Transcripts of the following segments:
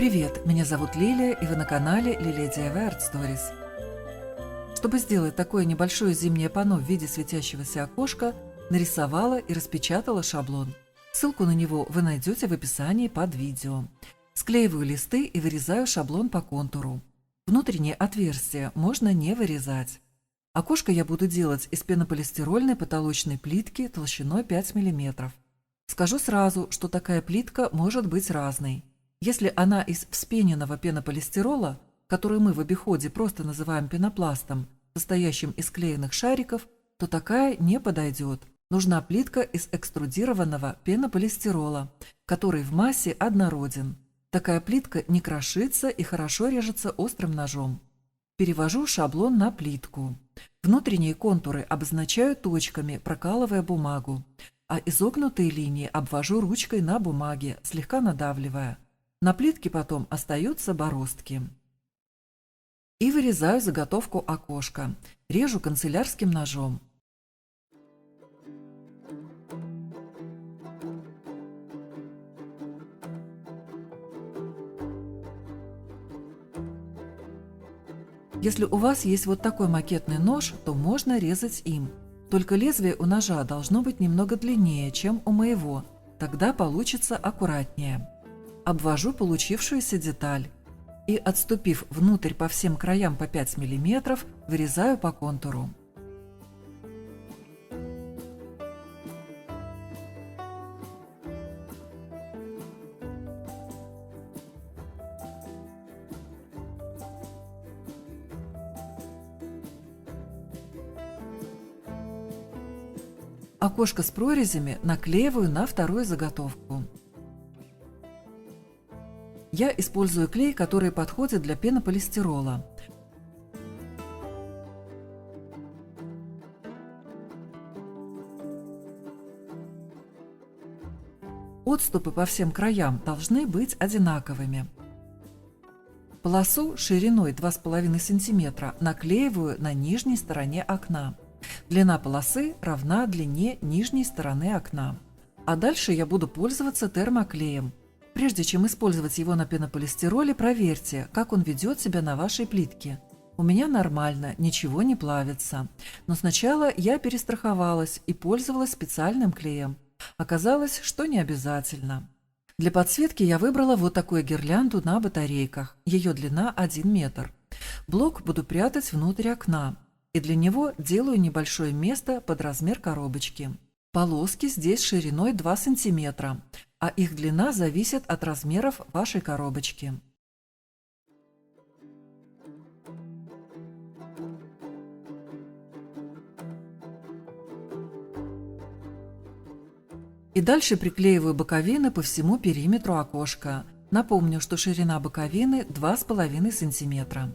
Привет, меня зовут Лилия, и вы на канале Лилия DIY Art Stories. Чтобы сделать такое небольшое зимнее панно в виде светящегося окошка, нарисовала и распечатала шаблон. Ссылку на него вы найдете в описании под видео. Склеиваю листы и вырезаю шаблон по контуру. Внутреннее отверстие можно не вырезать. Окошко я буду делать из пенополистирольной потолочной плитки толщиной 5 мм. Скажу сразу, что такая плитка может быть разной. Если она из вспененного пенополистирола, который мы в обиходе просто называем пенопластом, состоящим из клееных шариков, то такая не подойдет. Нужна плитка из экструдированного пенополистирола, который в массе однороден. Такая плитка не крошится и хорошо режется острым ножом. Перевожу шаблон на плитку. Внутренние контуры обозначаю точками, прокалывая бумагу, а изогнутые линии обвожу ручкой на бумаге, слегка надавливая. На плитке потом остаются бороздки. И вырезаю заготовку окошка. Режу канцелярским ножом. Если у вас есть вот такой макетный нож, то можно резать им. Только лезвие у ножа должно быть немного длиннее, чем у моего, тогда получится аккуратнее. Обвожу получившуюся деталь и, отступив внутрь по всем краям по 5 мм, вырезаю по контуру. Окошко с прорезями наклеиваю на вторую заготовку. Я использую клей, который подходит для пенополистирола. Отступы по всем краям должны быть одинаковыми. Полосу шириной 2,5 см наклеиваю на нижней стороне окна. Длина полосы равна длине нижней стороны окна. А дальше я буду пользоваться термоклеем. Прежде чем использовать его на пенополистироле, проверьте, как он ведет себя на вашей плитке. У меня нормально, ничего не плавится. Но сначала я перестраховалась и пользовалась специальным клеем. Оказалось, что не обязательно. Для подсветки я выбрала вот такую гирлянду на батарейках. Ее длина 1 метр. Блок буду прятать внутрь окна. И для него делаю небольшое место под размер коробочки. Полоски здесь шириной 2 см, а их длина зависит от размеров вашей коробочки. И дальше приклеиваю боковины по всему периметру окошка. Напомню, что ширина боковины 2,5 см.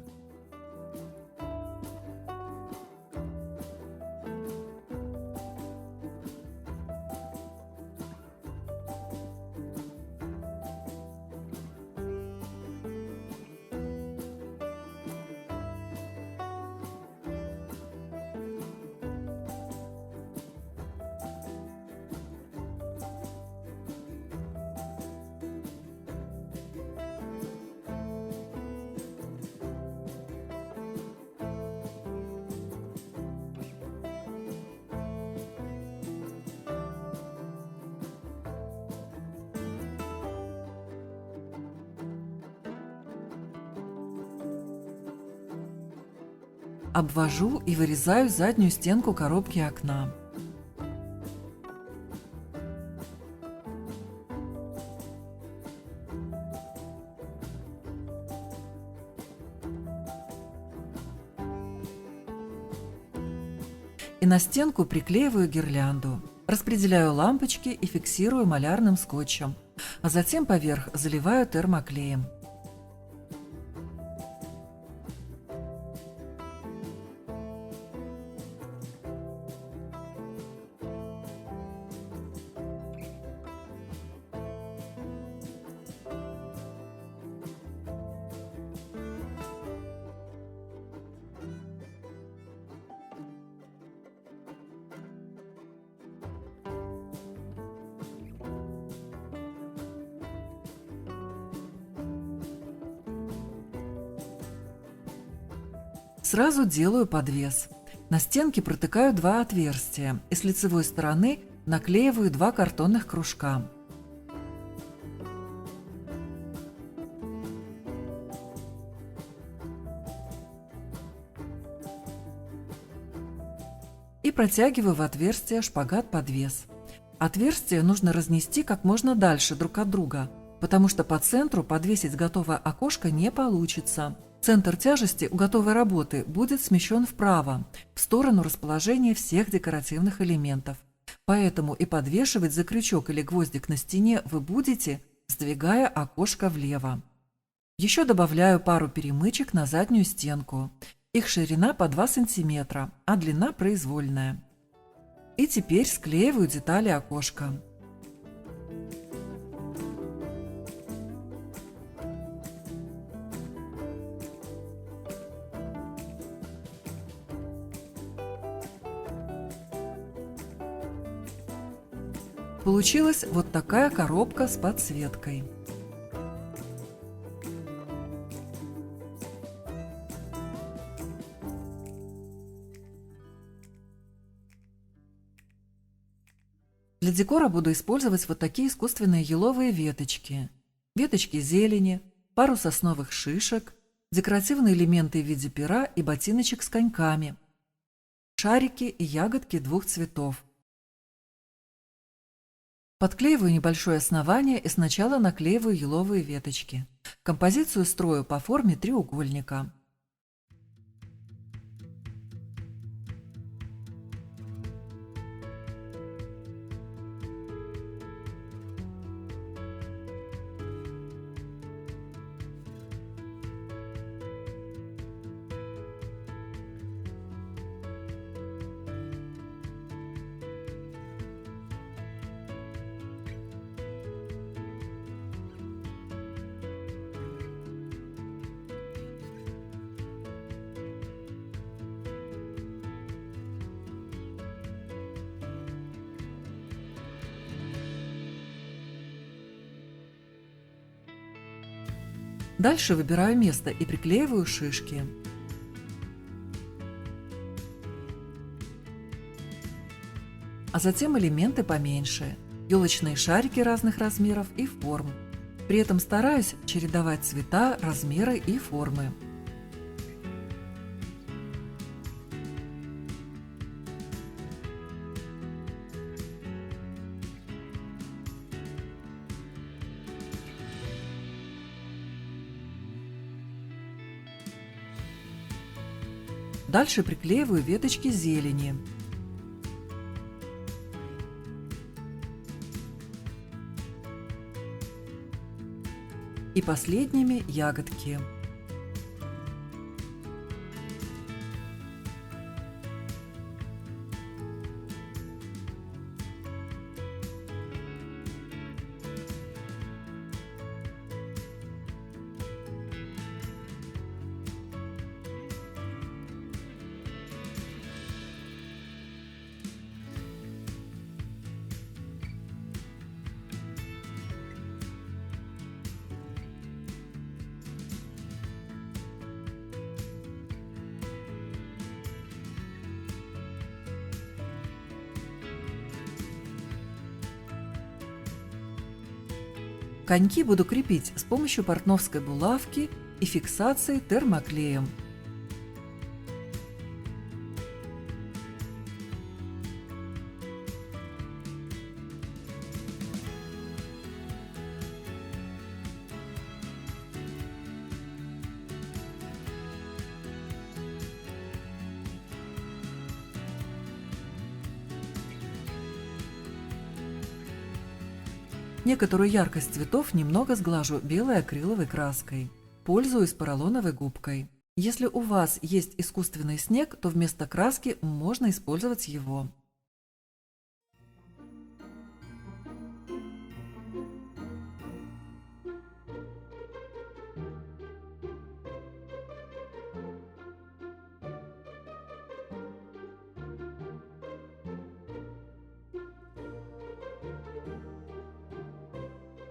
Обвожу и вырезаю заднюю стенку коробки окна. И на стенку приклеиваю гирлянду. Распределяю лампочки и фиксирую малярным скотчем, а затем поверх заливаю термоклеем. Сразу делаю подвес. На стенке протыкаю 2 отверстия и с лицевой стороны наклеиваю 2 картонных кружка. И протягиваю в отверстие шпагат-подвес. Отверстие нужно разнести как можно дальше друг от друга, потому что по центру подвесить готовое окошко не получится. Центр тяжести у готовой работы будет смещен вправо, в сторону расположения всех декоративных элементов. Поэтому и подвешивать за крючок или гвоздик на стене вы будете, сдвигая окошко влево. Еще добавляю пару перемычек на заднюю стенку. Их ширина по 2 см, а длина произвольная. И теперь склеиваю детали окошка. Получилась вот такая коробка с подсветкой. Для декора буду использовать вот такие искусственные еловые веточки. Веточки зелени, пару сосновых шишек, декоративные элементы в виде пера и ботиночек с коньками, шарики и ягодки 2 цветов. Подклеиваю небольшое основание и сначала наклеиваю еловые веточки. Композицию строю по форме треугольника. Дальше выбираю место и приклеиваю шишки. А затем элементы поменьше, елочные шарики разных размеров и форм. При этом стараюсь чередовать цвета, размеры и формы. Дальше приклеиваю веточки зелени. И последними ягодки. Коньки буду крепить с помощью портновской булавки и фиксации термоклеем. Некоторую яркость цветов немного сглажу белой акриловой краской. Пользуюсь поролоновой губкой. Если у вас есть искусственный снег, то вместо краски можно использовать его.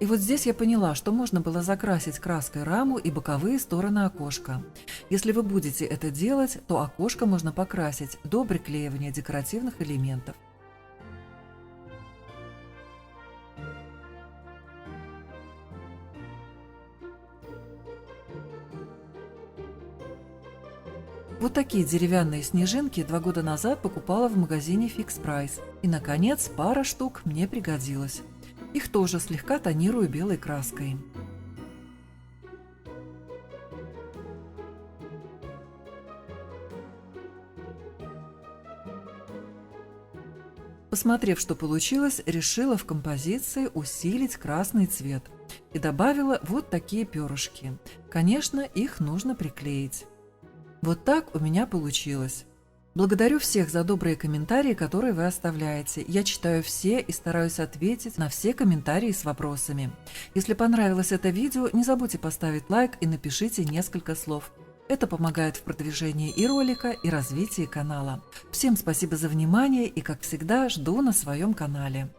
И вот здесь я поняла, что можно было закрасить краской раму и боковые стороны окошка. Если вы будете это делать, то окошко можно покрасить до приклеивания декоративных элементов. Вот такие деревянные снежинки 2 года назад покупала в магазине Fix Price. И, наконец, пара штук мне пригодилась. Их тоже слегка тонирую белой краской. Посмотрев, что получилось, решила в композиции усилить красный цвет и добавила вот такие перышки. Конечно, их нужно приклеить. Вот так у меня получилось. Благодарю всех за добрые комментарии, которые вы оставляете. Я читаю все и стараюсь ответить на все комментарии с вопросами. Если понравилось это видео, не забудьте поставить лайк и напишите несколько слов. Это помогает в продвижении и ролика, и развитии канала. Всем спасибо за внимание и, как всегда, жду на своем канале.